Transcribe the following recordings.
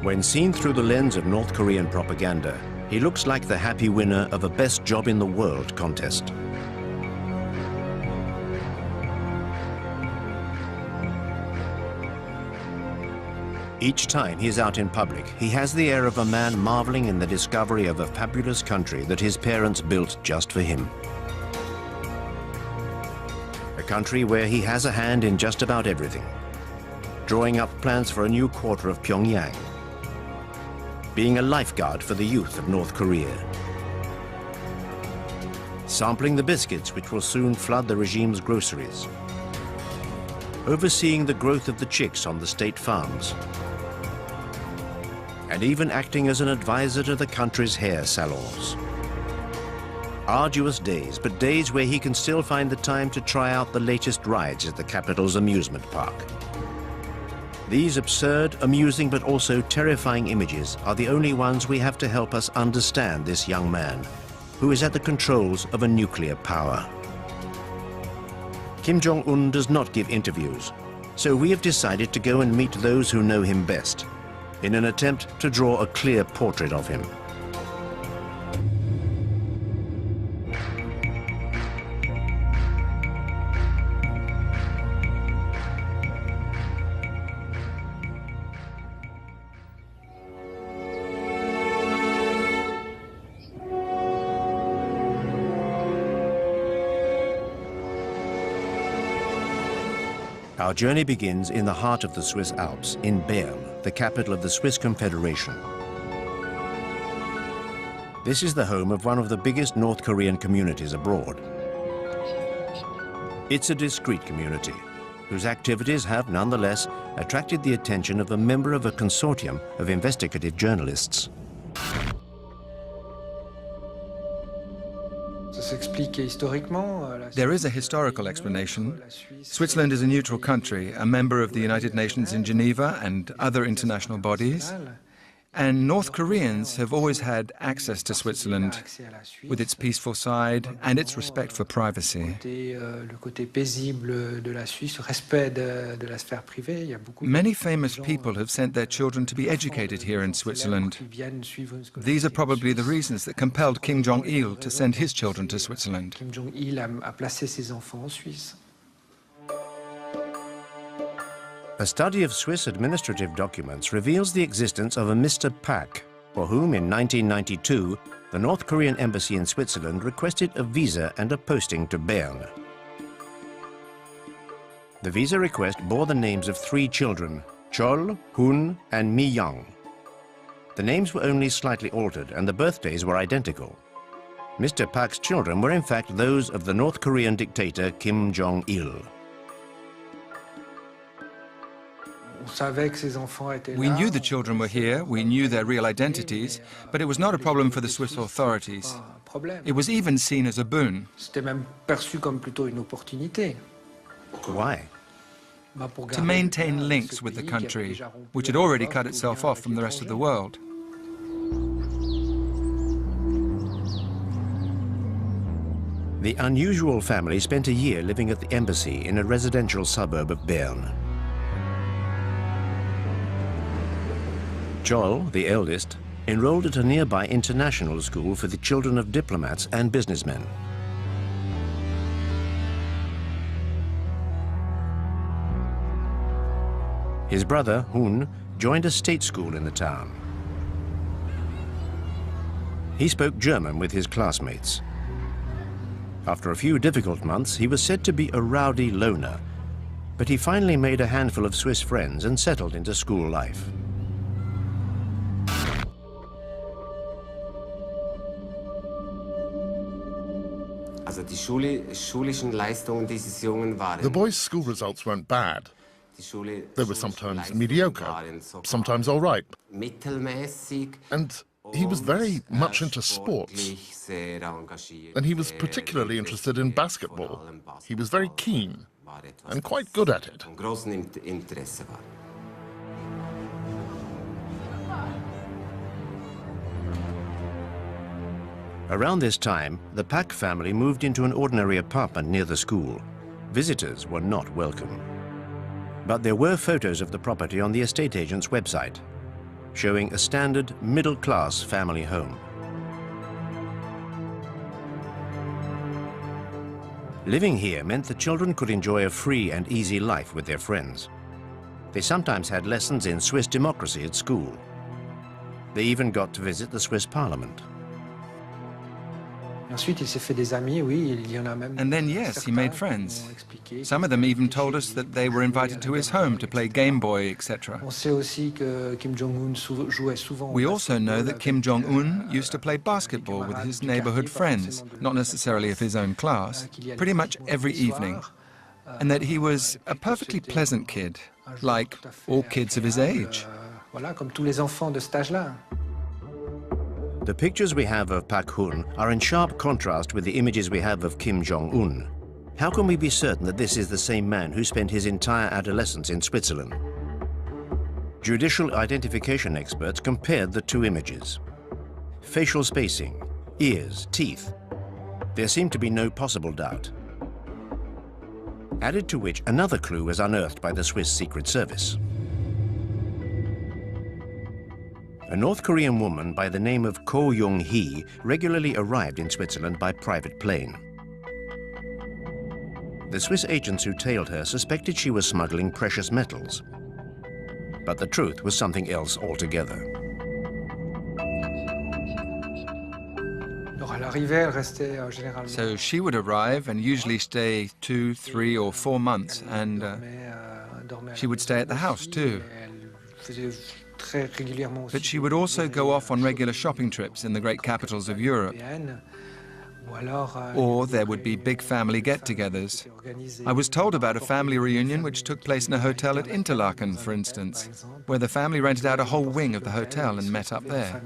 When seen through the lens of North Korean propaganda, he looks like the happy winner of a Best Job in the World contest. Each time he's out in public, he has the air of a man marveling in the discovery of a fabulous country that his parents built just for him. A country where he has a hand in just about everything. Drawing up plans for a new quarter of Pyongyang. Being a lifeguard for the youth of North Korea. Sampling the biscuits which will soon flood the regime's groceries. Overseeing the growth of the chicks on the state farms. And even acting as an advisor to the country's hair salons. Arduous days, but days where he can still find the time to try out the latest rides at the capital's amusement park. These absurd, amusing, but also terrifying images are the only ones we have to help us understand this young man, who is at the controls of a nuclear power. Kim Jong-un does not give interviews, so we have decided to go and meet those who know him best, in an attempt to draw a clear portrait of him. Our journey begins in the heart of the Swiss Alps, in Bern, the capital of the Swiss Confederation. This is the home of one of the biggest North Korean communities abroad. It's a discreet community, whose activities have nonetheless attracted the attention of a member of a consortium of investigative journalists. There is a historical explanation. Switzerland is a neutral country, a member of the United Nations in Geneva and other international bodies. And North Koreans have always had access to Switzerland, with its peaceful side and its respect for privacy. Many famous people have sent their children to be educated here in Switzerland. These are probably the reasons that compelled Kim Jong-il to send his children to Switzerland. A study of Swiss administrative documents reveals the existence of a Mr. Pak, for whom in 1992 the North Korean embassy in Switzerland requested a visa and a posting to Bern. The visa request bore the names of 3 children, Chol, Hun and Mi Young. The names were only slightly altered and the birthdays were identical. Mr. Pak's children were in fact those of the North Korean dictator Kim Jong-il. We knew the children were here, we knew their real identities, but it was not a problem for the Swiss authorities. It was even seen as a boon. Why? To maintain links with the country, which had already cut itself off from the rest of the world. The unusual family spent a year living at the embassy in a residential suburb of Bern. Chol, the eldest, enrolled at a nearby international school for the children of diplomats and businessmen. His brother, Hun, joined a state school in the town. He spoke German with his classmates. After a few difficult months, he was said to be a rowdy loner, but he finally made a handful of Swiss friends and settled into school life. The boys' school results weren't bad. They were sometimes mediocre, sometimes all right. And he was very much into sports. And he was particularly interested in basketball. He was very keen and quite good at it. Around this time, the Pak family moved into an ordinary apartment near the school. Visitors were not welcome. But there were photos of the property on the estate agent's website. showing a standard middle-class family home. Living here meant the children could enjoy a free and easy life with their friends. They sometimes had lessons in Swiss democracy at school. They even got to visit the Swiss Parliament. And then, yes, he made friends. Some of them even told us that they were invited to his home to play Game Boy, etc. We also know that Kim Jong-un used to play basketball with his neighborhood friends, not necessarily of his own class, pretty much every evening. And that he was a perfectly pleasant kid, like all kids of his age. The pictures we have of Pak Hun are in sharp contrast with the images we have of Kim Jong-un. How can we be certain that this is the same man who spent his entire adolescence in Switzerland? Judicial identification experts compared the two images. Facial spacing, ears, teeth. There seemed to be no possible doubt. Added to which, another clue was unearthed by the Swiss Secret Service. A North Korean woman by the name of Ko Young-hee regularly arrived in Switzerland by private plane. The Swiss agents who tailed her suspected she was smuggling precious metals. But the truth was something else altogether. So she would arrive and usually stay 2, 3 or 4 months, and she would stay at the house too. But she would also go off on regular shopping trips in the great capitals of Europe. Or there would be big family get-togethers. I was told about a family reunion which took place in a hotel at Interlaken, for instance, where the family rented out a whole wing of the hotel and met up there.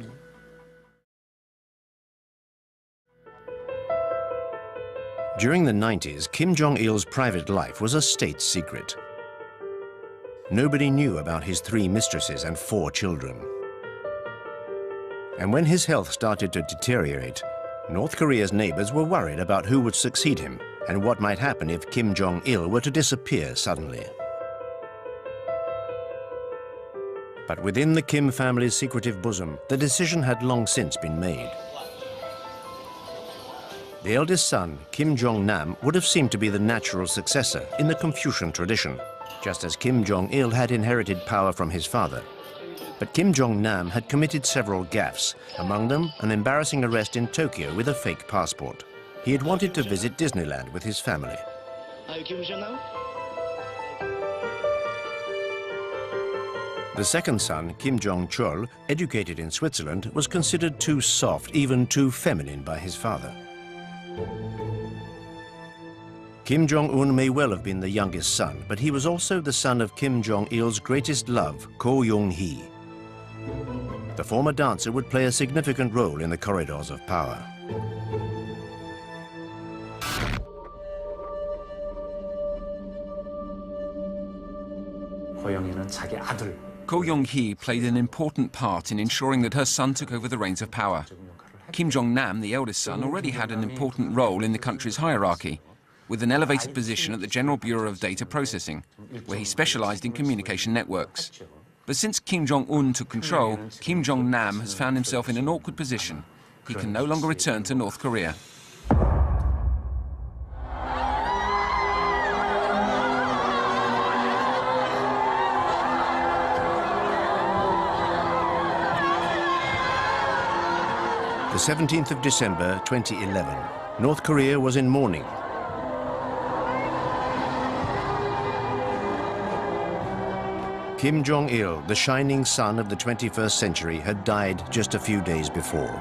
During the 90s, Kim Jong-il's private life was a state secret. Nobody knew about his 3 mistresses and 4 children. And when his health started to deteriorate, North Korea's neighbors were worried about who would succeed him and what might happen if Kim Jong-il were to disappear suddenly. But within the Kim family's secretive bosom, the decision had long since been made. The eldest son, Kim Jong-nam, would have seemed to be the natural successor in the Confucian tradition, just as Kim Jong-il had inherited power from his father. But Kim Jong-nam had committed several gaffes, among them an embarrassing arrest in Tokyo with a fake passport. He had wanted to visit Disneyland with his family. The second son, Kim Jong-chol, educated in Switzerland, was considered too soft, even too feminine by his father. Kim Jong-un may well have been the youngest son, but he was also the son of Kim Jong-il's greatest love, Ko Young-hee. The former dancer would play a significant role in the corridors of power. Ko Young-hee played an important part in ensuring that her son took over the reins of power. Kim Jong-nam, the eldest son, already had an important role in the country's hierarchy, with an elevated position at the General Bureau of Data Processing, where he specialized in communication networks. But since Kim Jong-un took control, Kim Jong-nam has found himself in an awkward position. He can no longer return to North Korea. The 17th of December 2011, North Korea was in mourning. Kim Jong-il, the shining sun of the 21st century, had died just a few days before.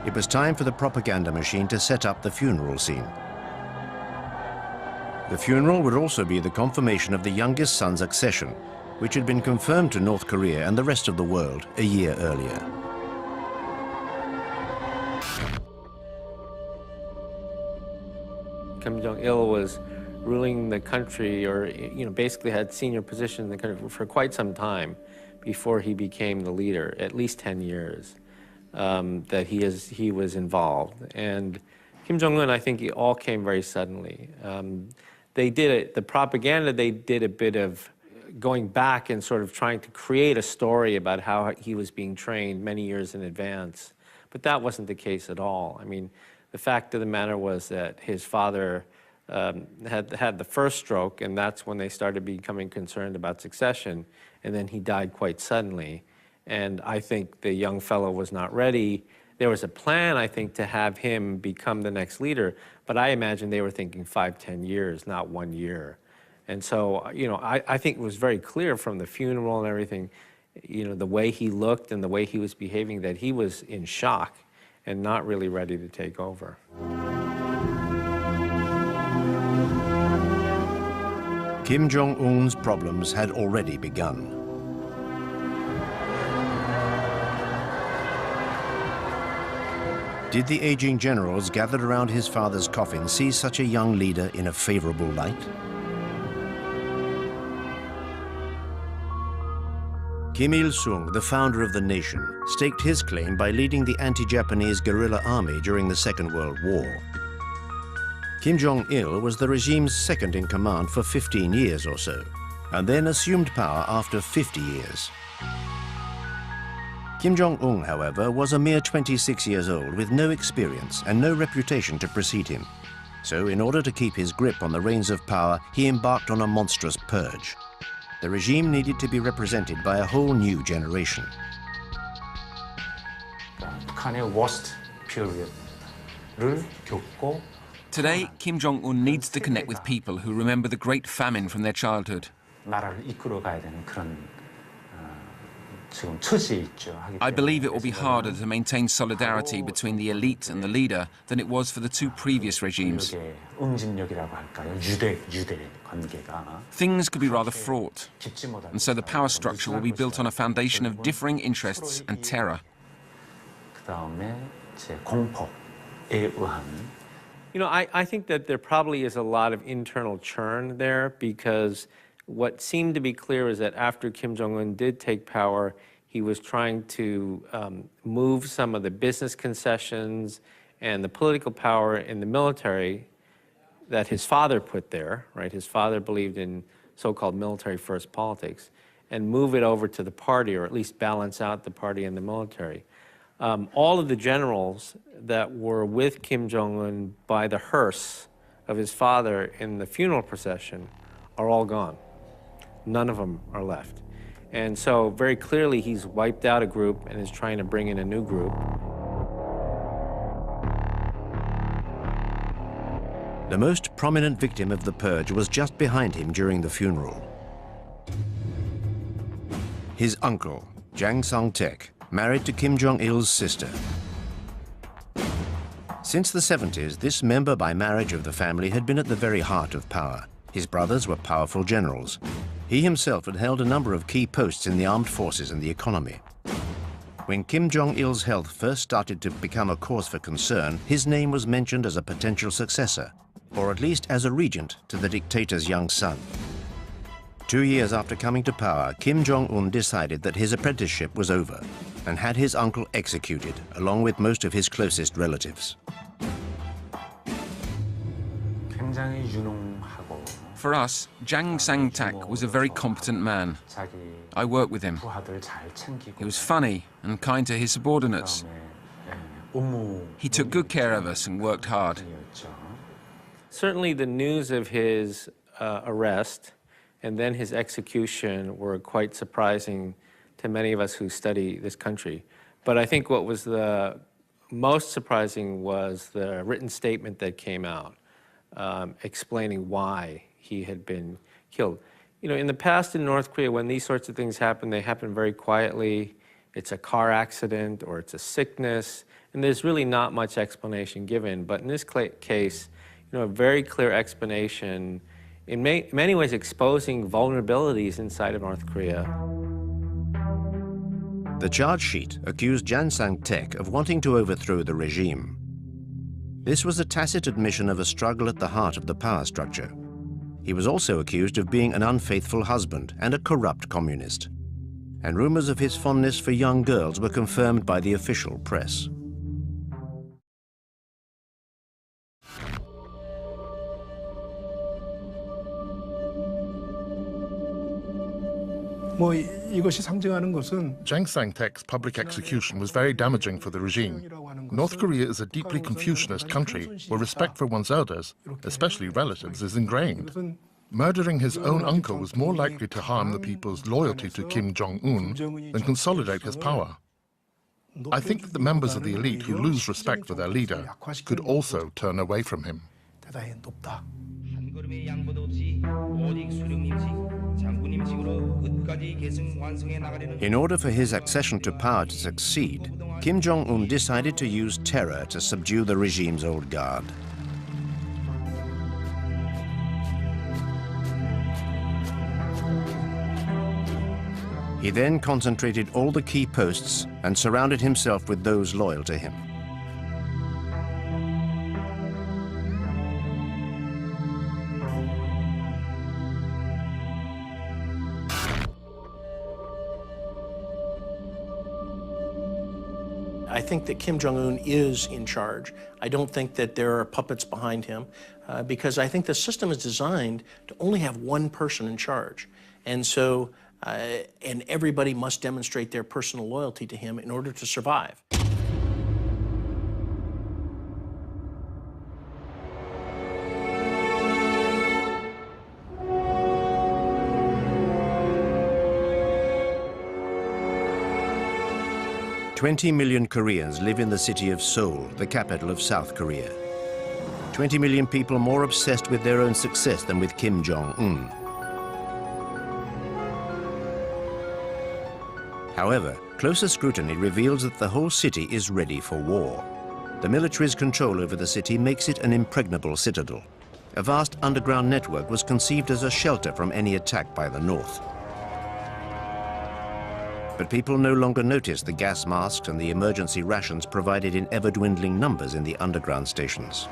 It was time for the propaganda machine to set up the funeral scene. The funeral would also be the confirmation of the youngest son's accession, which had been confirmed to North Korea and the rest of the world a year earlier. Kim Jong-il was ruling the country, or basically had senior position in the country for quite some time before he became the leader, at least 10 years that he was involved. And Kim Jong-un, I think it all came very suddenly. They did it, the propaganda, they did a bit of going back and sort of trying to create a story about how he was being trained many years in advance. But that wasn't the case at all. I mean, the fact of the matter was that his father had the first stroke, and that's when they started becoming concerned about succession, and then he died quite suddenly. And I think the young fellow was not ready. There was a plan, I think, to have him become the next leader, but I imagine they were thinking 5, 10 years, not 1 year. And so, I think it was very clear from the funeral and everything, the way he looked and the way he was behaving, that he was in shock and not really ready to take over. Kim Jong-un's problems had already begun. Did the aging generals gathered around his father's coffin see such a young leader in a favorable light? Kim Il-sung, the founder of the nation, staked his claim by leading the anti-Japanese guerrilla army during the Second World War. Kim Jong-il was the regime's second in command for 15 years or so, and then assumed power after 50 years. Kim Jong-un, however, was a mere 26 years old with no experience and no reputation to precede him. So in order to keep his grip on the reins of power, he embarked on a monstrous purge. The regime needed to be represented by a whole new generation. 북한의 worst period를 겪고 Today, Kim Jong-un needs to connect with people who remember the great famine from their childhood. 나라를 이끌어가야 되는 그런 지금 처지에 있죠. I believe it will be harder to maintain solidarity between the elite and the leader than it was for the two previous regimes. 응집력이라고 할까요? 유대 관계가 Things could be rather fraught, and so the power structure will be built on a foundation of differing interests and terror. 그다음에 이제 공포에 의한 I think that there probably is a lot of internal churn there, because what seemed to be clear is that after Kim Jong-un did take power, he was trying to move some of the business concessions and the political power in the military that his father put there, right? His father believed in so-called military-first politics, and move it over to the party, or at least balance out the party and the military. All of the generals that were with Kim Jong-un by the hearse of his father in the funeral procession are all gone. None of them are left. And so very clearly he's wiped out a group and is trying to bring in a new group. The most prominent victim of the purge was just behind him during the funeral. His uncle, Jang Song-taek, married to Kim Jong-il's sister. Since the 70s, this member by marriage of the family had been at the very heart of power. His brothers were powerful generals. He himself had held a number of key posts in the armed forces and the economy. When Kim Jong-il's health first started to become a cause for concern, his name was mentioned as a potential successor, or at least as a regent to the dictator's young son. 2 years after coming to power, Kim Jong-un decided that his apprenticeship was over and had his uncle executed, along with most of his closest relatives. 굉장히 유능하고 For us, Jang Sang-tak was a very competent man. 자기 I worked with him. 부하들 잘 챙기고 He was funny and kind to his subordinates. 업무 He took good care of us and worked hard. 였죠. Certainly the news of his arrest and then his execution were quite surprising to many of us who study this country. But I think what was the most surprising was the written statement that came out explaining why he had been killed. In the past in North Korea, when these sorts of things happen, they happen very quietly. It's a car accident or it's a sickness, and there's really not much explanation given. But in this case, a very clear explanation, in many ways exposing vulnerabilities inside of North Korea. The charge sheet accused Jang Sang-taek of wanting to overthrow the regime. This was a tacit admission of a struggle at the heart of the power structure. He was also accused of being an unfaithful husband and a corrupt communist. And rumors of his fondness for young girls were confirmed by the official press. Jang Sang-tek's public execution was very damaging for the regime. North Korea is a deeply Confucianist country where respect for one's elders, especially relatives, is ingrained. Murdering his own uncle was more likely to harm the people's loyalty to Kim Jong-un than consolidate his power. I think that the members of the elite who lose respect for their leader could also turn away from him. In order for his accession to power to succeed, Kim Jong-un decided to use terror to subdue the regime's old guard. He then concentrated all the key posts and surrounded himself with those loyal to him. I think that Kim Jong-un is in charge. I don't think that there are puppets behind him because I think the system is designed to only have one person in charge. And so, and everybody must demonstrate their personal loyalty to him in order to survive. "20 million Koreans live in the city of Seoul, the capital of South Korea. 20 million people more obsessed with their own success than with Kim Jong-un. However, closer scrutiny reveals that the whole city is ready for war. The military's control over the city makes it an impregnable citadel. A vast underground network was conceived as a shelter from any attack by the North. But people no longer notice the gas masks and the emergency rations provided in ever-dwindling numbers in the underground stations.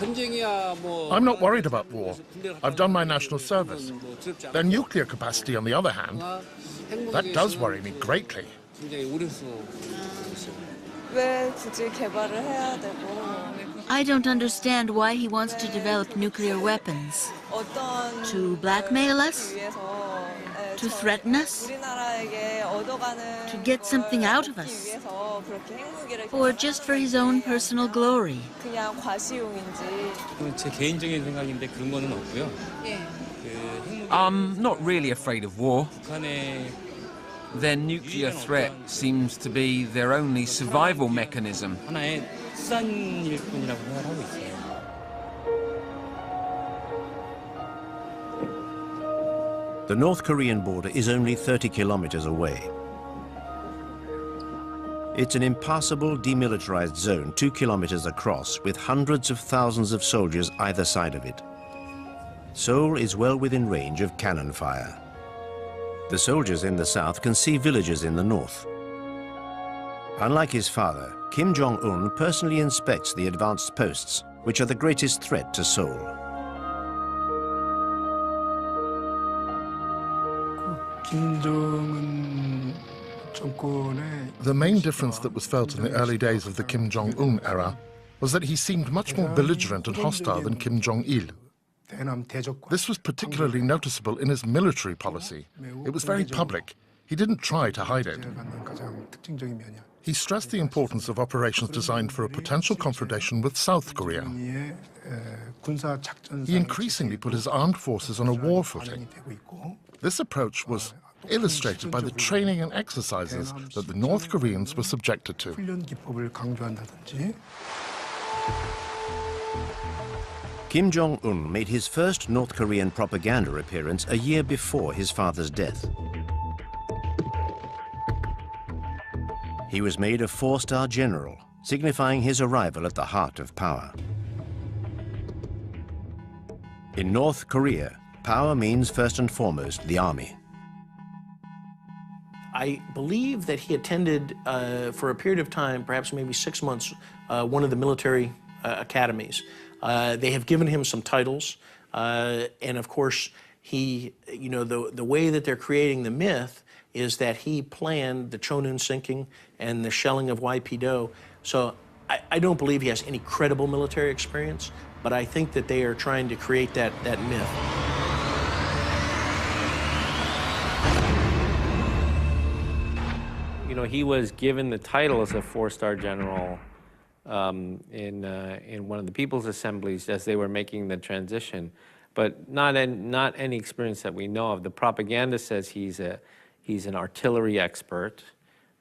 I'm not worried about war. I've done my national service. Their nuclear capacity, on the other hand, that does worry me greatly. I don't understand why he wants to develop nuclear weapons. To blackmail us? To threaten us? To get something out of us? Or just for his own personal glory? I'm not really afraid of war. Their nuclear threat seems to be their only survival mechanism. The North Korean border is only 30 kilometers away. It's an impassable, demilitarized zone 2 kilometers across, with hundreds of thousands of soldiers either side of it. Seoul is well within range of cannon fire. The soldiers in the south can see villages in the north. Unlike his father, Kim Jong-un personally inspects the advanced posts, which are the greatest threat to Seoul. The main difference that was felt in the early days of the Kim Jong-un era was that he seemed much more belligerent and hostile than Kim Jong-il. This was particularly noticeable in his military policy. It was very public. He didn't try to hide it. He stressed the importance of operations designed for a potential confrontation with South Korea. He increasingly put his armed forces on a war footing. This approach was illustrated by the training and exercises that the North Koreans were subjected to. Kim Jong-un made his first North Korean propaganda appearance a year before his father's death. He was made a 4-star general, signifying his arrival at the heart of power. In North Korea, power means first and foremost the army. I believe that he attended, for a period of time, perhaps maybe 6 months, one of the military academies. They have given him some titles, and of course, he, you know, the way that they're creating the myth is that he planned the Cheonun sinking and the shelling of YP-do. So I don't believe he has any credible military experience, but I think that they are trying to create that myth. You know, he was given the title as a four-star general in one of the People's Assemblies as they were making the transition, but not any experience that we know of. The propaganda says he's an artillery expert,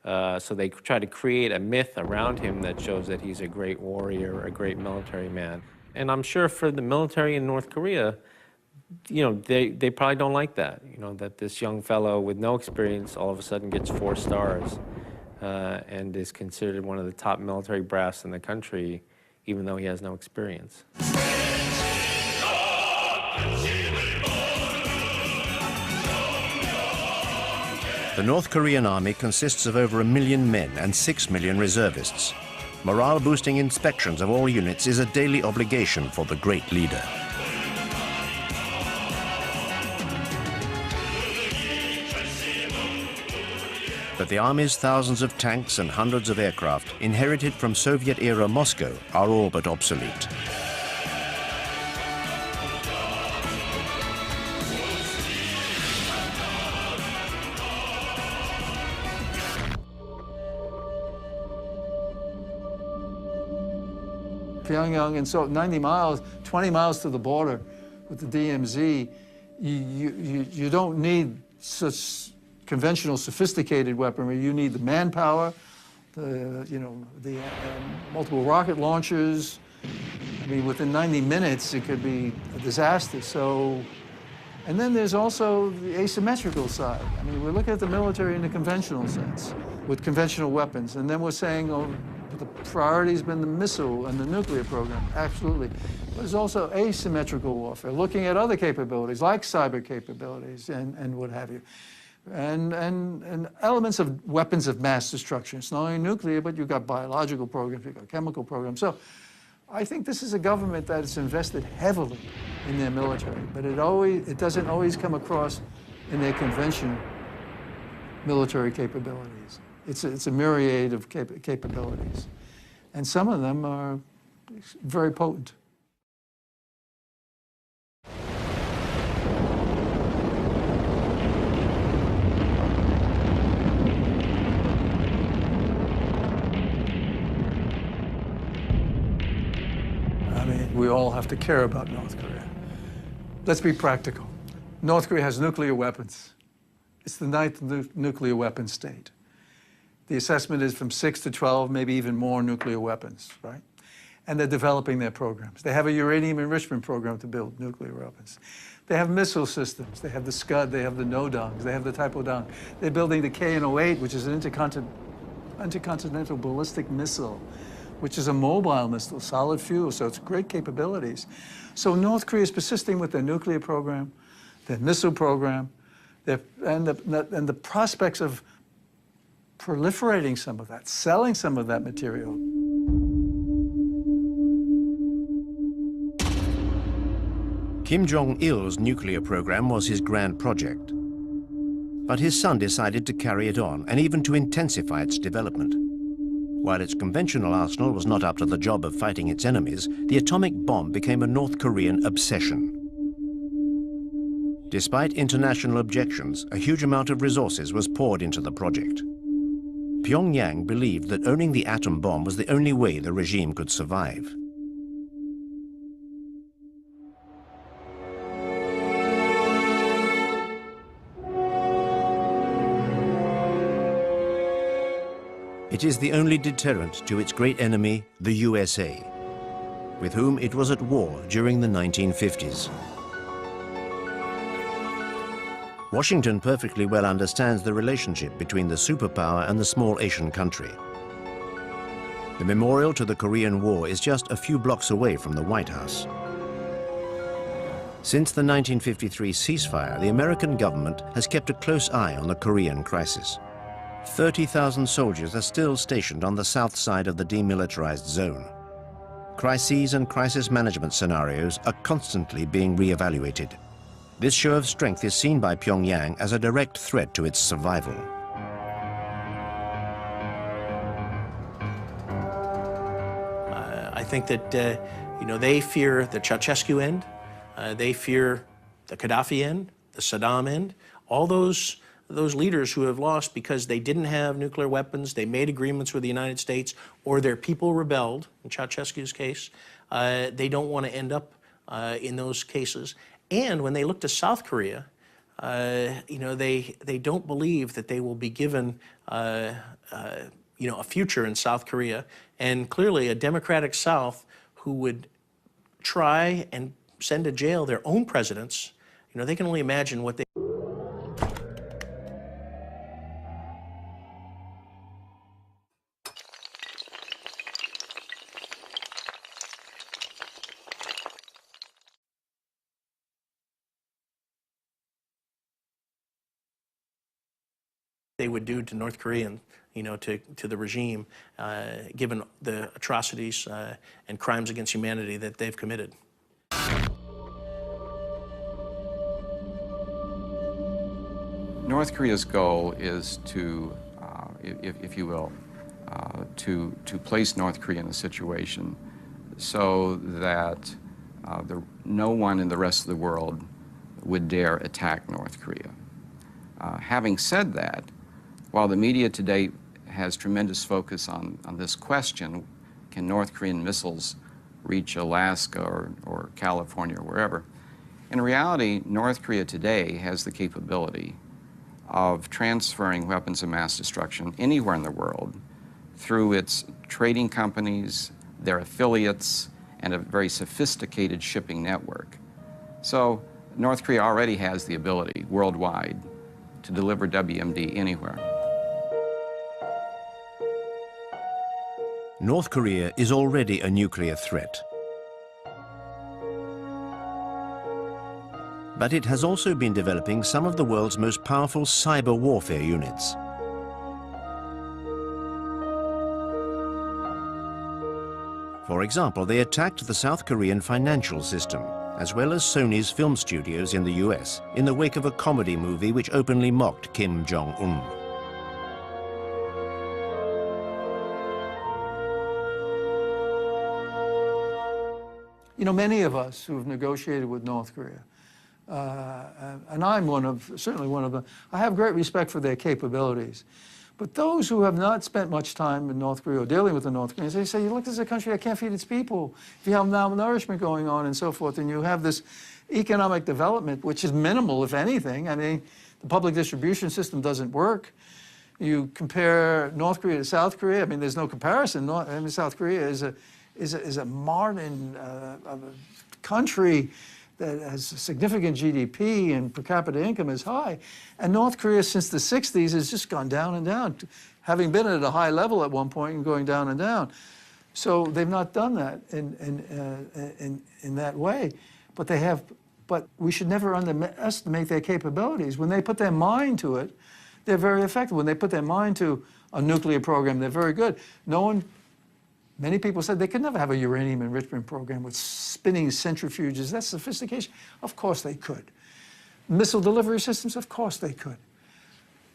so they try to create a myth around him that shows that he's a great warrior, a great military man. And I'm sure for the military in North Korea, you know, they probably don't like that, you know, that this young fellow with no experience all of a sudden gets 4 stars and is considered one of the top military brass in the country, even though he has no experience. The North Korean army consists of over 1 million men and 6 million reservists. Morale-boosting inspections of all units is a daily obligation for the great leader. But the army's thousands of tanks and hundreds of aircraft, inherited from Soviet-era Moscow, are all but obsolete. Pyongyang, and so 90 miles, 20 miles to the border with the DMZ, you don't need such conventional, sophisticated weaponry. You need the manpower, the multiple rocket launchers. I mean, within 90 minutes, it could be a disaster. So, and then there's also the asymmetrical side. I mean, we're looking at the military in the conventional sense, with conventional weapons, and then we're saying, oh, the priority's been the missile and the nuclear program, absolutely. But there's also asymmetrical warfare, looking at other capabilities, like cyber capabilities and what have you. And elements of weapons of mass destruction. It's not only nuclear, but you've got biological programs, you've got chemical programs. So I think this is a government that has invested heavily in their military, but it doesn't always come across in their conventional military capabilities. It's a myriad of capabilities. And some of them are very potent. I mean, we all have to care about North Korea. Let's be practical. North Korea has nuclear weapons. It's the 9th nuclear weapon state. The assessment is from 6 to 12, maybe even more nuclear weapons, right? And they're developing their programs. They have a uranium enrichment program to build nuclear weapons. They have missile systems. They have the Scud, they have the NODONgs, they have the Taepodong. They're building the KN-08, which is an intercontinental ballistic missile, which is a mobile missile, solid fuel, so it's great capabilities. So North Korea is persisting with their nuclear program, their missile program, and the prospects of proliferating some of that, selling some of that material. Kim Jong-il's nuclear program was his grand project. But his son decided to carry it on and even to intensify its development. While its conventional arsenal was not up to the job of fighting its enemies, the atomic bomb became a North Korean obsession. Despite international objections, a huge amount of resources was poured into the project. Pyongyang believed that owning the atom bomb was the only way the regime could survive. It is the only deterrent to its great enemy, the USA, with whom it was at war during the 1950s. Washington perfectly well understands the relationship between the superpower and the small Asian country. The memorial to the Korean War is just a few blocks away from the White House. Since the 1953 ceasefire, the American government has kept a close eye on the Korean crisis. 30,000 soldiers are still stationed on the south side of the demilitarized zone. Crises and crisis management scenarios are constantly being re-evaluated. This show of strength is seen by Pyongyang as a direct threat to its survival. I think that, they fear the Ceausescu end, they fear the Gaddafi end, the Saddam end. All those those leaders who have lost because they didn't have nuclear weapons, they made agreements with the United States, or their people rebelled, in Ceausescu's case, they don't want to end up in those cases. And when they look to South Korea, you know, they don't believe that they will be given you know, a future in South Korea. And clearly a democratic South who would try and send to jail their own presidents, you know, they can only imagine what they... they would do to North Korean, you know, to the regime, given the atrocities and crimes against humanity that they've committed. North Korea's goal is to, if you will, to place North Korea in a situation so that no one in the rest of the world would dare attack North Korea. Having said that, while the media today has tremendous focus on this question, can North Korean missiles reach Alaska or California or wherever, in reality, North Korea today has the capability of transferring weapons of mass destruction anywhere in the world through its trading companies, their affiliates, and a very sophisticated shipping network. So North Korea already has the ability worldwide to deliver WMD anywhere. North Korea is already a nuclear threat. But it has also been developing some of the world's most powerful cyber warfare units. For example, they attacked the South Korean financial system, as well as Sony's film studios in the US, in the wake of a comedy movie which openly mocked Kim Jong-un. You know, many of us who have negotiated with North Korea, and I'm certainly one of them, I have great respect for their capabilities. But those who have not spent much time in North Korea or dealing with the North Koreans, they say, look, this is a country that can't feed its people. If you have malnourishment going on and so forth, and you have this economic development, which is minimal, if anything. I mean, the public distribution system doesn't work. You compare North Korea to South Korea, I mean, there's no comparison. I mean, South Korea is a modern country that has significant GDP and per capita income is high. And North Korea, since the 60s, has just gone down and down, having been at a high level at one point and going down and down. So they've not done that in that way. But they have, but we should never underestimate their capabilities. When they put their mind to it, they're very effective. When they put their mind to a nuclear program, they're very good. Many people said they could never have a uranium enrichment program with spinning centrifuges. That's sophistication. Of course they could. Missile delivery systems, of course they could.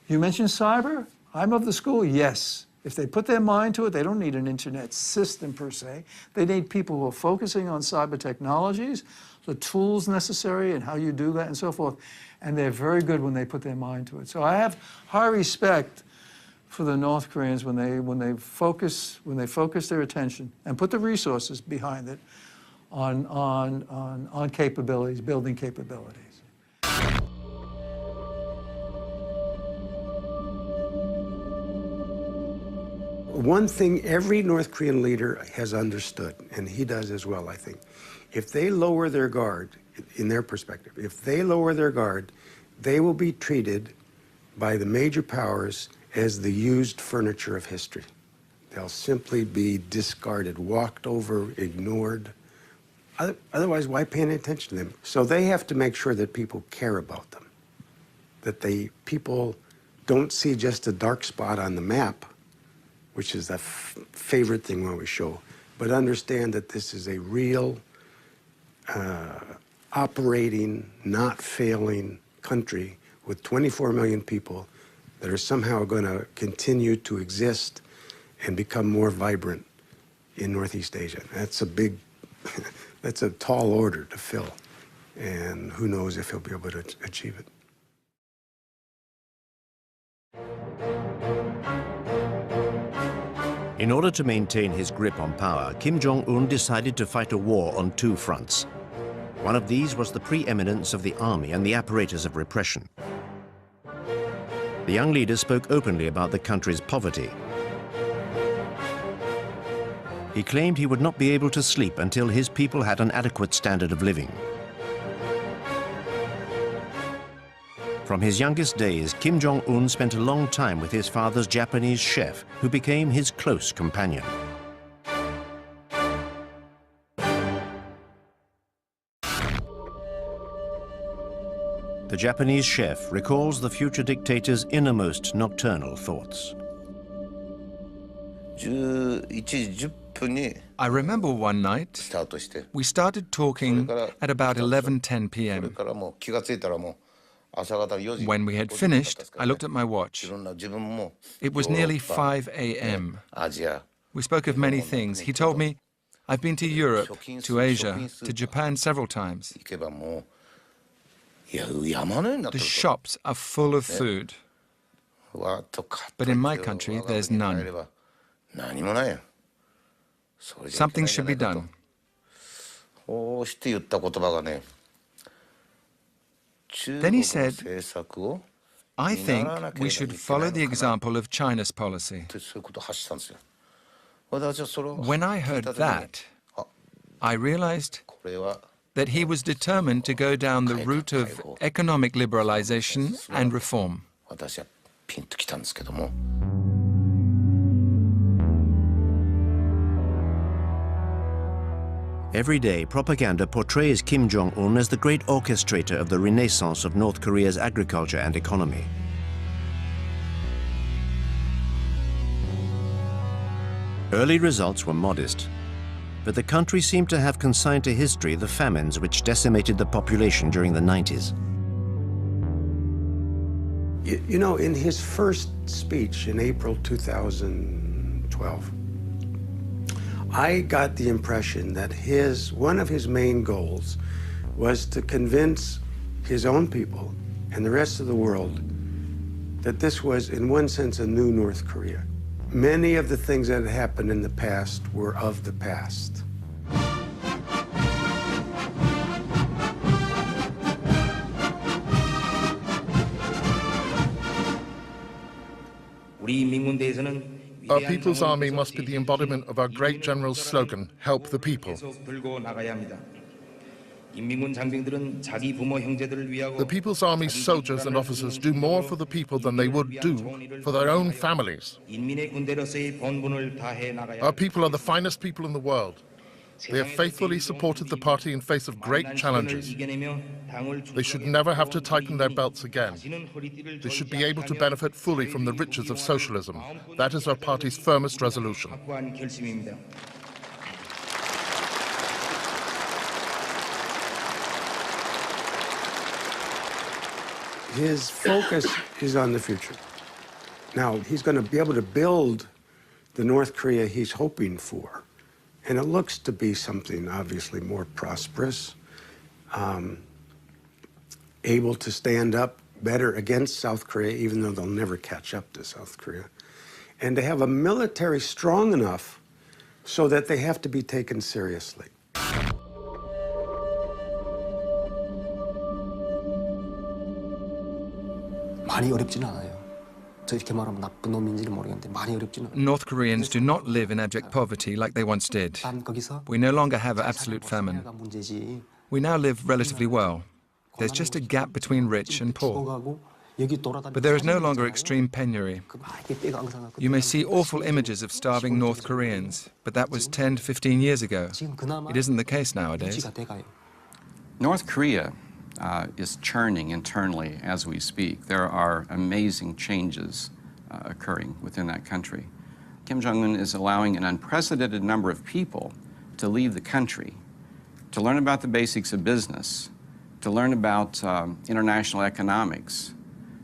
You mentioned cyber. I'm of the school, yes. If they put their mind to it, they don't need an internet system per se. They need people who are focusing on cyber technologies, the tools necessary and how you do that and so forth. And they're very good when they put their mind to it. So I have high respect for the North Koreans when they focus their attention and put the resources behind it on capabilities, building capabilities. One thing every North Korean leader has understood, and he does as well, I think, if they lower their guard, in their perspective, if they lower their guard, they will be treated by the major powers as the used furniture of history. They'll simply be discarded, walked over, ignored. Otherwise, why pay any attention to them? So they have to make sure that people care about them, that people don't see just a dark spot on the map, which is the favorite thing when we show, but understand that this is a real, operating, not failing country with 24 million people that are somehow going to continue to exist and become more vibrant in Northeast Asia. That's a big, that's a tall order to fill, and who knows if he'll be able to achieve it. In order to maintain his grip on power, Kim Jong-un decided to fight a war on two fronts. One of these was the preeminence of the army and the apparatus of repression. The young leader spoke openly about the country's poverty. He claimed he would not be able to sleep until his people had an adequate standard of living. From his youngest days, Kim Jong-un spent a long time with his father's Japanese chef, who became his close companion. The Japanese chef recalls the future dictator's innermost nocturnal thoughts. I remember one night, we started talking at about 11:10 p.m. When we had finished, I looked at my watch. It was nearly 5 a.m. We spoke of many things. He told me, I've been to Europe, to Asia, to Japan several times. The shops are full of food. But in my country, there's none. Something should be done. Then he said, I think we should follow the example of China's policy. When I heard that, I realized that he was determined to go down the route of economic liberalization and reform. Every day, propaganda portrays Kim Jong-un as the great orchestrator of the renaissance of North Korea's agriculture and economy. Early results were modest, but the country seemed to have consigned to history the famines which decimated the population during the 90s. You know, in his first speech in April 2012, I got the impression that one of his main goals was to convince his own people and the rest of the world that this was, in one sense, a new North Korea. Many of the things that had happened in the past were of the past. Our People's Army must be the embodiment of our great general's slogan, help the people. The People's Army's soldiers and officers do more for the people than they would do for their own families. Our people are the finest people in the world. They have faithfully supported the party in face of great challenges. They should never have to tighten their belts again. They should be able to benefit fully from the riches of socialism. That is our party's firmest resolution. His focus is on the future. Now, he's going to be able to build the North Korea he's hoping for. And it looks to be something obviously more prosperous, able to stand up better against South Korea, even though they'll never catch up to South Korea, and to have a military strong enough so that they have to be taken seriously. North Koreans do not live in abject poverty like they once did. We no longer have absolute famine. We now live relatively well. There's just a gap between rich and poor. But there is no longer extreme penury. You may see awful images of starving North Koreans, but that was 10 to 15 years ago. It isn't the case nowadays. North Korea is churning internally as we speak. There are amazing changes occurring within that country. Kim Jong-un is allowing an unprecedented number of people to leave the country, to learn about the basics of business, to learn about international economics,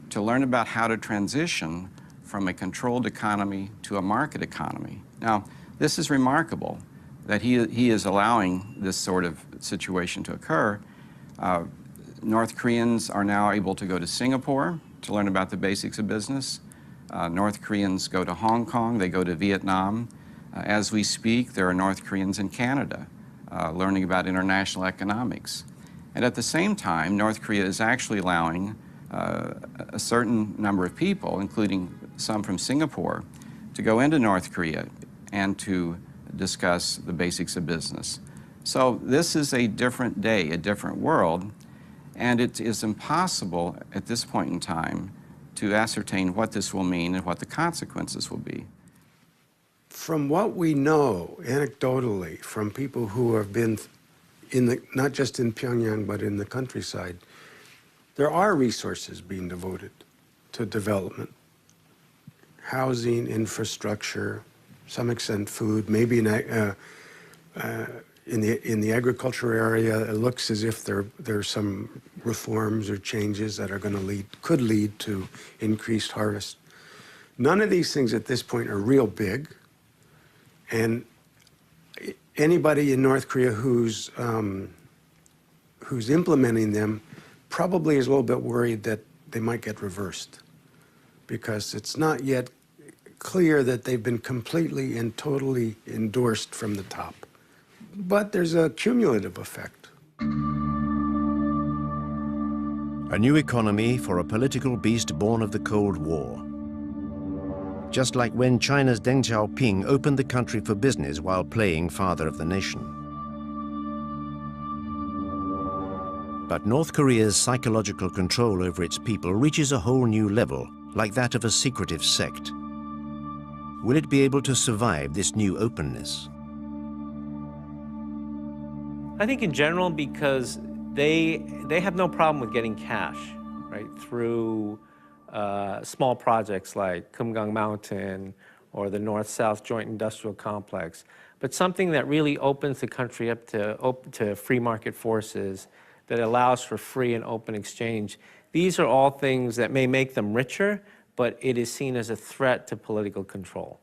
to learn about how to transition from a controlled economy to a market economy. Now, this is remarkable that he is allowing this sort of situation to occur. North Koreans are now able to go to Singapore to learn about the basics of business. North Koreans go to Hong Kong, they go to Vietnam, As we speak, there are North Koreans in Canada learning about international economics. And at the same time, North Korea is actually allowing a certain number of people, including some from Singapore, to go into North Korea and to discuss the basics of business. So this is a different day, a different world, and it is impossible at this point in time to ascertain what this will mean and what the consequences will be. From what we know anecdotally from people who have been not just in Pyongyang, but in the countryside, there are resources being devoted to development. Housing, infrastructure, some extent food, maybe in the agriculture area, it looks as if there's some reforms or changes that are could lead to increased harvest. None of these things at this point are real big, and anybody in North Korea who's implementing them probably is a little bit worried that they might get reversed, because it's not yet clear that they've been completely and totally endorsed from the top. But there's a cumulative effect. A new economy for a political beast born of the Cold War. Just like when China's Deng Xiaoping opened the country for business while playing father of the nation. But North Korea's psychological control over its people reaches a whole new level, like that of a secretive sect. Will it be able to survive this new openness? I think in general, because they have no problem with getting cash, right, through small projects like Kumgang Mountain or the North-South Joint Industrial Complex, but something that really opens the country up to free market forces, that allows for free and open exchange. These are all things that may make them richer, but it is seen as a threat to political control.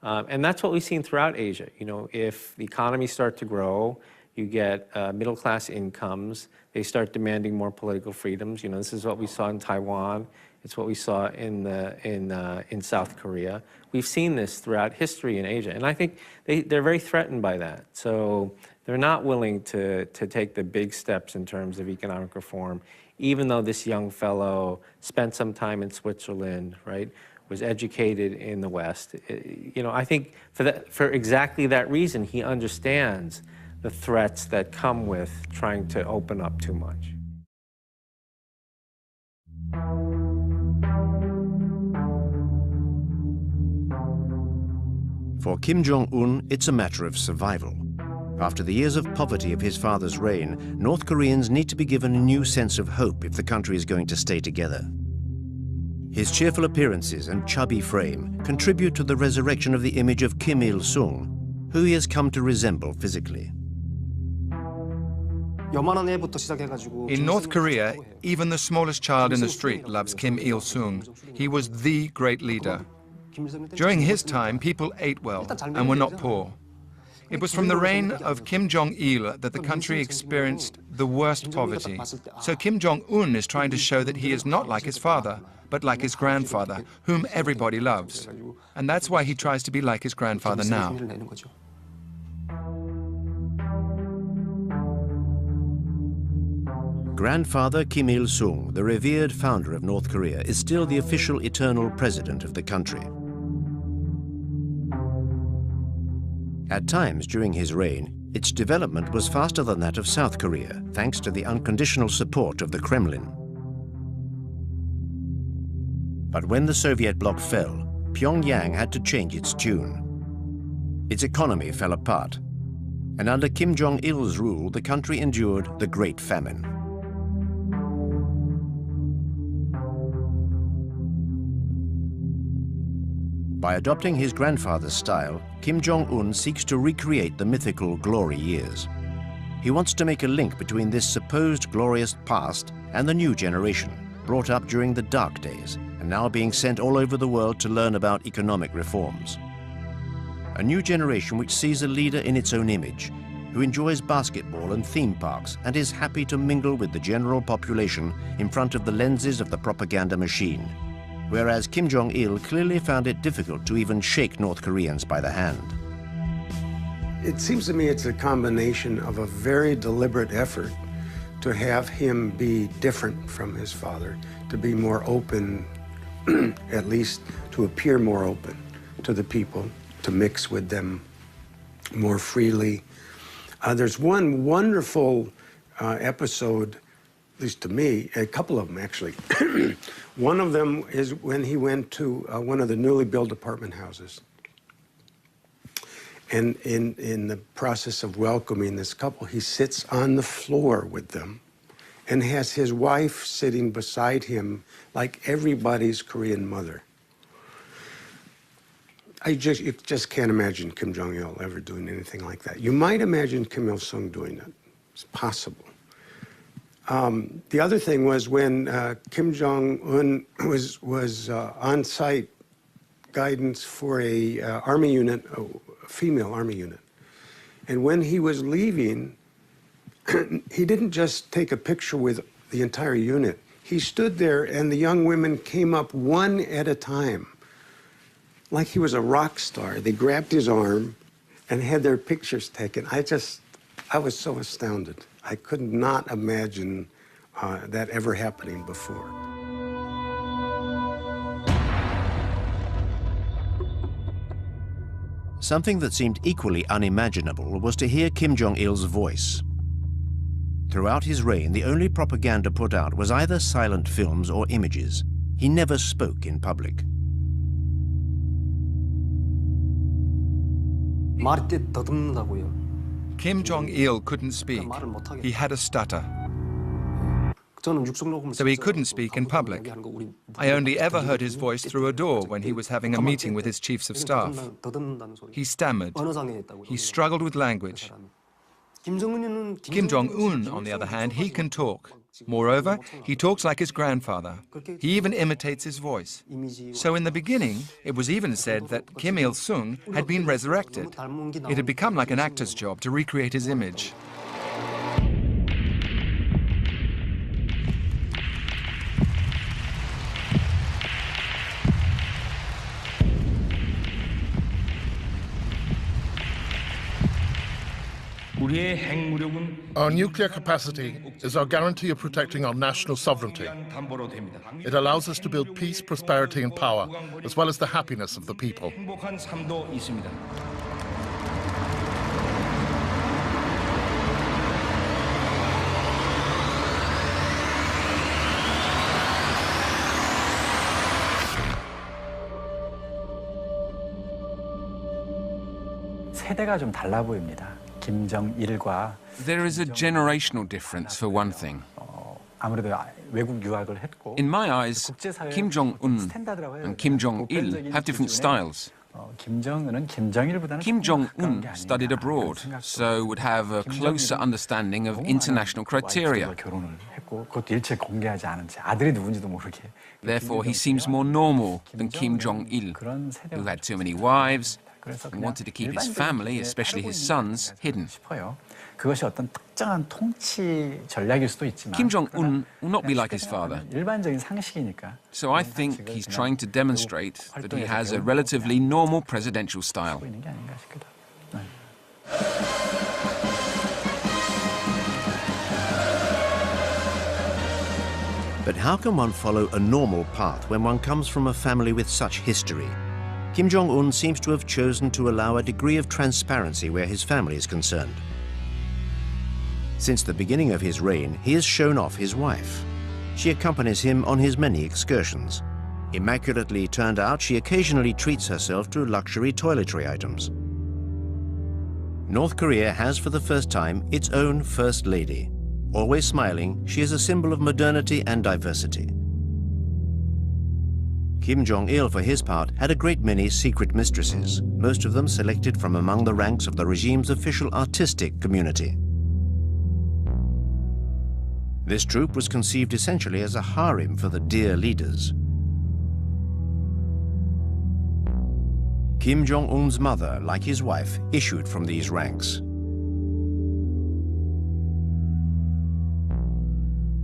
And that's what we've seen throughout Asia. You know, if the economies start to grow, you get middle-class incomes, they start demanding more political freedoms. You know, this is what we saw in Taiwan. It's what we saw in South Korea. We've seen this throughout history in Asia, and I think they're very threatened by that. So they're not willing to take the big steps in terms of economic reform, even though this young fellow spent some time in Switzerland, right, was educated in the West. You know, I think for exactly that reason, he understands the threats that come with trying to open up too much. For Kim Jong-un, it's a matter of survival. After the years of poverty of his father's reign, North Koreans need to be given a new sense of hope if the country is going to stay together. His cheerful appearances and chubby frame contribute to the resurrection of the image of Kim Il-sung, who he has come to resemble physically. In North Korea, even the smallest child in the street loves Kim Il-sung. He was the great leader. During his time, people ate well and were not poor. It was from the reign of Kim Jong-il that the country experienced the worst poverty. So Kim Jong-un is trying to show that he is not like his father, but like his grandfather, whom everybody loves. And that's why he tries to be like his grandfather now. Grandfather Kim Il-sung, the revered founder of North Korea, is still the official eternal president of the country. At times during his reign, its development was faster than that of South Korea, thanks to the unconditional support of the Kremlin. But when the Soviet bloc fell, Pyongyang had to change its tune. Its economy fell apart, and under Kim Jong-il's rule, the country endured the Great Famine. By adopting his grandfather's style, Kim Jong-un seeks to recreate the mythical glory years. He wants to make a link between this supposed glorious past and the new generation, brought up during the dark days and now being sent all over the world to learn about economic reforms. A new generation which sees a leader in its own image, who enjoys basketball and theme parks and is happy to mingle with the general population in front of the lenses of the propaganda machine. Whereas Kim Jong-il clearly found it difficult to even shake North Koreans by the hand. It seems to me it's a combination of a very deliberate effort to have him be different from his father, to be more open, at least to appear more open to the people, to mix with them more freely. There's one wonderful episode, at least to me, a couple of them actually. One of them is when he went to one of the newly built apartment houses. And in the process of welcoming this couple, he sits on the floor with them and has his wife sitting beside him like everybody's Korean mother. You just can't imagine Kim Jong-il ever doing anything like that. You might imagine Kim Il-sung doing it. It's possible. The other thing was when Kim Jong-un was on-site guidance for a army unit, a female army unit. And when he was leaving, he didn't just take a picture with the entire unit. He stood there and the young women came up one at a time, like he was a rock star. They grabbed his arm and had their pictures taken. I was so astounded. I could not imagine that ever happening before. Something that seemed equally unimaginable was to hear Kim Jong-il's voice. Throughout his reign, the only propaganda put out was either silent films or images. He never spoke in public. Kim Jong-il couldn't speak. He had a stutter. So he couldn't speak in public. I only ever heard his voice through a door when he was having a meeting with his chiefs of staff. He stammered. He struggled with language. Kim Jong-un, on the other hand, he can talk. Moreover, he talks like his grandfather. He even imitates his voice. So in the beginning, it was even said that Kim Il-sung had been resurrected. It had become like an actor's job to recreate his image. Our nuclear capacity is our guarantee of protecting our national sovereignty. It allows us to build peace, prosperity, and power, as well as the happiness of the people. 세대가 좀 달라 보입니다. 김정일과 There is a generational difference, for one thing. 아무래도 외국 유학을 했고 In my eyes, Kim Jong-un and Kim Jong-il have different styles. 김정은은 김정일보다는 Kim Jong-un studied abroad, so would have a closer understanding of international criteria. 결혼을 했고 그것도 일체 공개하지 않은 채 아들이 누군지도 모르게. Therefore, he seems more normal than Kim Jong-il, who had too many wives and wanted to keep his family, especially his sons, hidden. 그것이 어떤 특정한 통치 전략일 수도 있지만 Kim Jong-un will not be like his father. 일반적인 상식이니까. So I think he's trying to demonstrate that he has a relatively normal presidential style. 있는 게 아닌가 싶기도 하고. But how can one follow a normal path when one comes from a family with such history? Kim Jong-un seems to have chosen to allow a degree of transparency where his family is concerned. Since the beginning of his reign, he has shown off his wife. She accompanies him on his many excursions. Immaculately turned out, she occasionally treats herself to luxury toiletry items. North Korea has for the first time its own First Lady. Always smiling, she is a symbol of modernity and diversity. Kim Jong-il, for his part, had a great many secret mistresses, most of them selected from among the ranks of the regime's official artistic community. This troupe was conceived essentially as a harem for the dear leaders. Kim Jong-un's mother, like his wife, issued from these ranks.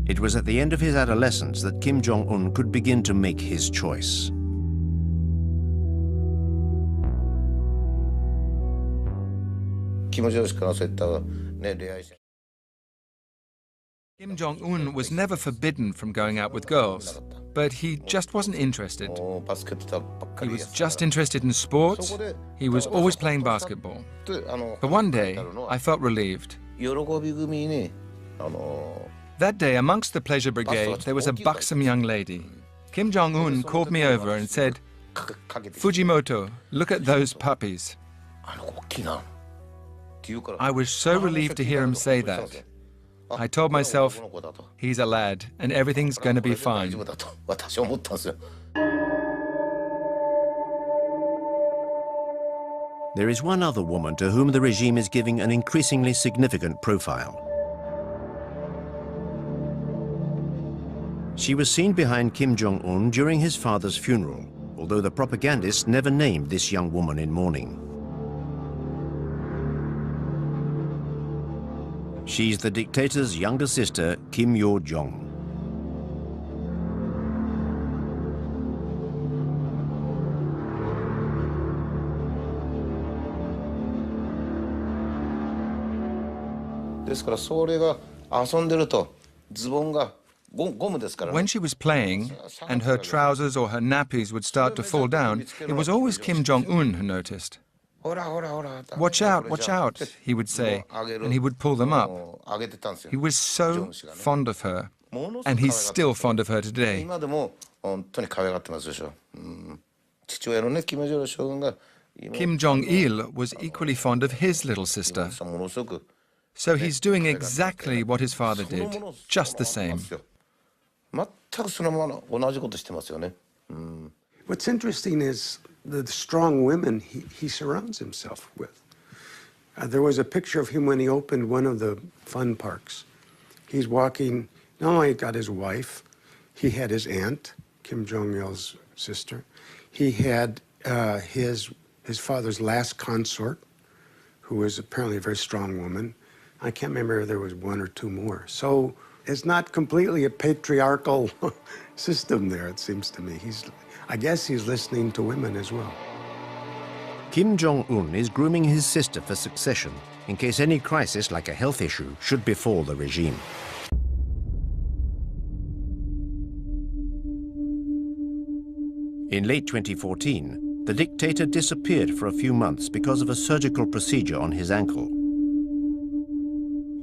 It was at the end of his adolescence that Kim Jong-un could begin to make his choice. Kim Jong-un was never forbidden from going out with girls, but he just wasn't interested. He was just interested in sports. He was always playing basketball. But one day, I felt relieved. That day, amongst the pleasure brigade, there was a buxom young lady. Kim Jong-un called me over and said, "Fujimoto, look at those puppies." I was so relieved to hear him say that. I told myself, he's a lad, and everything's going to be fine. There is one other woman to whom the regime is giving an increasingly significant profile. She was seen behind Kim Jong-un during his father's funeral, although the propagandists never named this young woman in mourning. She's the dictator's younger sister, Kim Yo-jong. When she was playing, and her trousers or her nappies would start to fall down, it was always Kim Jong-un who noticed. "Watch out," he would say, and he would pull them up. He was so fond of her, and he's still fond of her today. Kim Jong-il was equally fond of his little sister. So he's doing exactly what his father did, just the same. What's interesting is the strong women he surrounds himself with. There was a picture of him when he opened one of the fun parks. He's walking, not only got his wife, he had his aunt, Kim Jong-il's sister. He had his father's last consort, who was apparently a very strong woman. I can't remember if there was one or two more. So it's not completely a patriarchal system there, it seems to me. I guess he's listening to women as well. Kim Jong-un is grooming his sister for succession in case any crisis like a health issue should befall the regime. In late 2014, the dictator disappeared for a few months because of a surgical procedure on his ankle.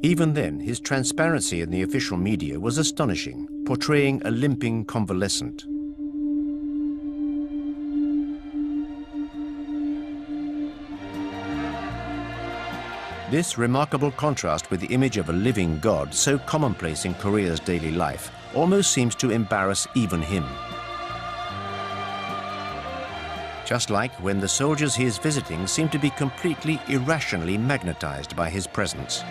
Even then, his transparency in the official media was astonishing, portraying a limping convalescent. This remarkable contrast with the image of a living god, so commonplace in Korea's daily life, almost seems to embarrass even him. Just like when the soldiers he is visiting seem to be completely irrationally magnetized by his presence.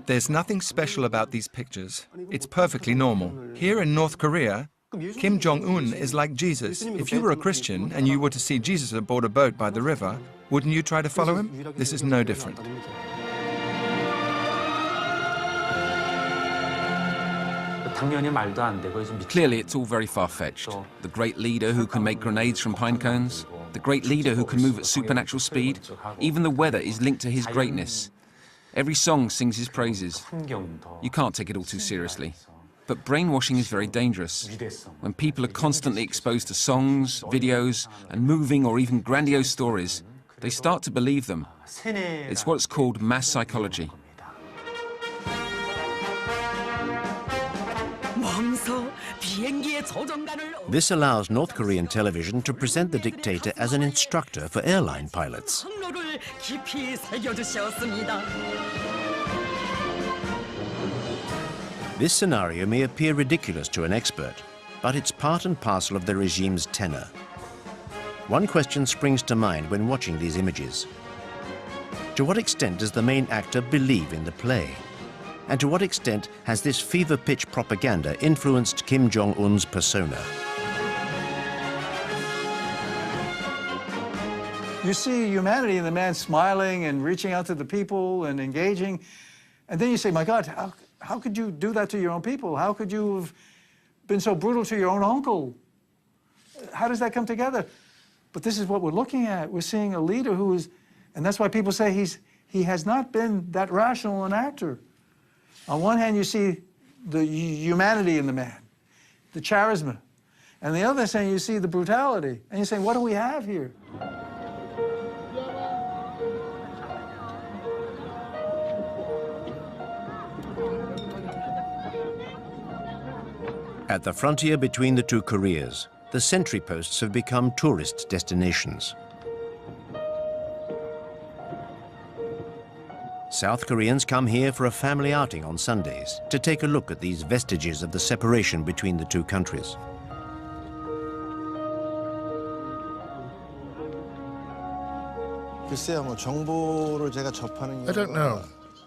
There's nothing special about these pictures. It's perfectly normal. Here in North Korea, Kim Jong-un is like Jesus. If you were a Christian and you were to see Jesus aboard a boat by the river, wouldn't you try to follow him? This is no different. Clearly, it's all very far-fetched. The great leader who can make grenades from pine cones, the great leader who can move at supernatural speed, even the weather is linked to his greatness. Every song sings his praises. You can't take it all too seriously. But brainwashing is very dangerous. When people are constantly exposed to songs, videos, and moving or even grandiose stories, they start to believe them. It's what's called mass psychology. This allows North Korean television to present the dictator as an instructor for airline pilots. This scenario may appear ridiculous to an expert, but it's part and parcel of the regime's tenor. One question springs to mind when watching these images. To what extent does the main actor believe in the play? And to what extent has this fever-pitch propaganda influenced Kim Jong-un's persona? You see humanity in the man smiling and reaching out to the people and engaging. And then you say, my God, how could you do that to your own people? How could you have been so brutal to your own uncle? How does that come together? But this is what we're looking at. We're seeing a leader who is, and that's why people say he has not been that rational an actor. On one hand, you see the humanity in the man, the charisma. And the other hand, you see the brutality. And you're saying, what do we have here? At the frontier between the two Koreas, the sentry posts have become tourist destinations. South Koreans come here for a family outing on Sundays to take a look at these vestiges of the separation between the two countries. I don't know.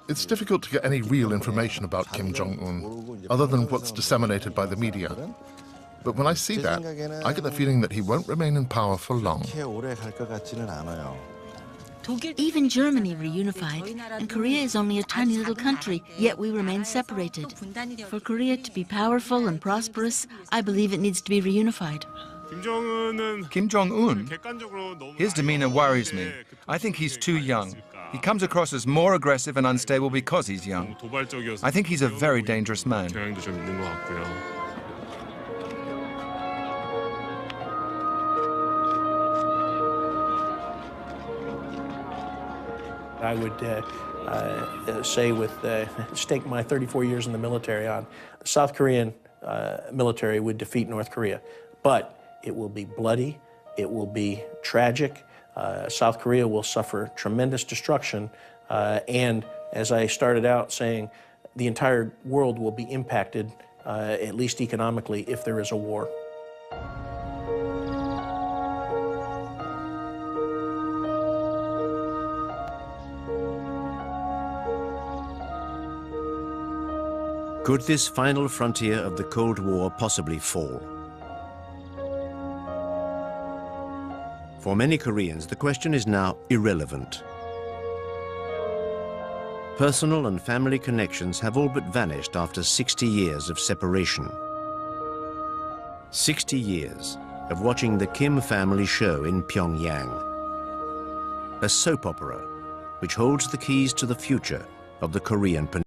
It's difficult to get any real information about Kim Jong-un, other than what's disseminated by the media. But when I see that, I get the feeling that he won't remain in power for long. Even Germany reunified, and Korea is only a tiny little country, yet we remain separated. For Korea to be powerful and prosperous, I believe it needs to be reunified. Kim Jong-un, his demeanor worries me. I think he's too young. He comes across as more aggressive and unstable because he's young. I think he's a very dangerous man. I would say stake my 34 years in the military on, the South Korean military would defeat North Korea. But it will be bloody, it will be tragic. South Korea will suffer tremendous destruction, and as I started out saying, the entire world will be impacted, at least economically, if there is a war. Could this final frontier of the Cold War possibly fall? For many Koreans, the question is now irrelevant. Personal and family connections have all but vanished after 60 years of separation. 60 years of watching the Kim family show in Pyongyang. A soap opera which holds the keys to the future of the Korean Peninsula.